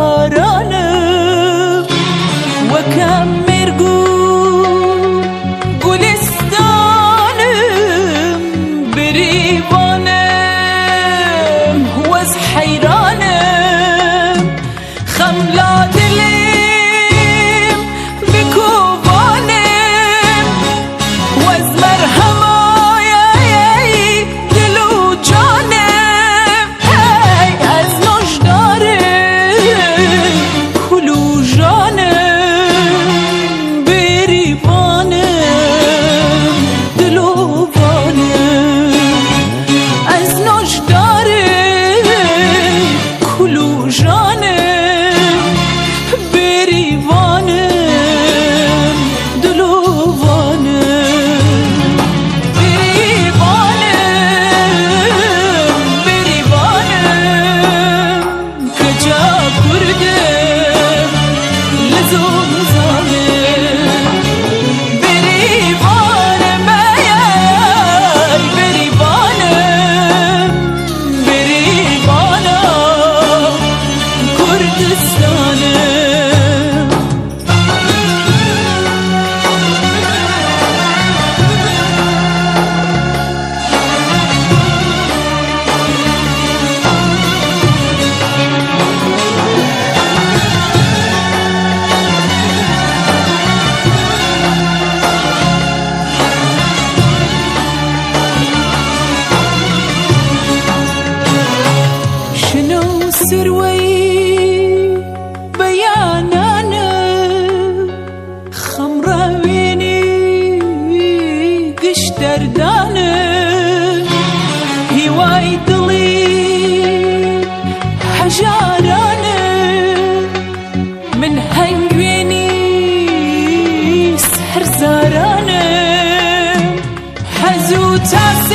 بارانم وكم مرقوم گلستانم بريبانم وز حيرانم خملا دلم بكوبانم وز مرهمای دل و جانم هی از نوشدارم کلو جانم بریبانم دل و بانم از نوشدارم کلو جانم بریبانم دل و بانم بریبانم کجا کردم لزوم زانم بریبانم ایای بریبانم بریبانم کردستانم شنو سروي بيانانا خمرة ويني قشتر دانا هواي دلي حجارانا من هنجويني سحر زارانا حزو تاسي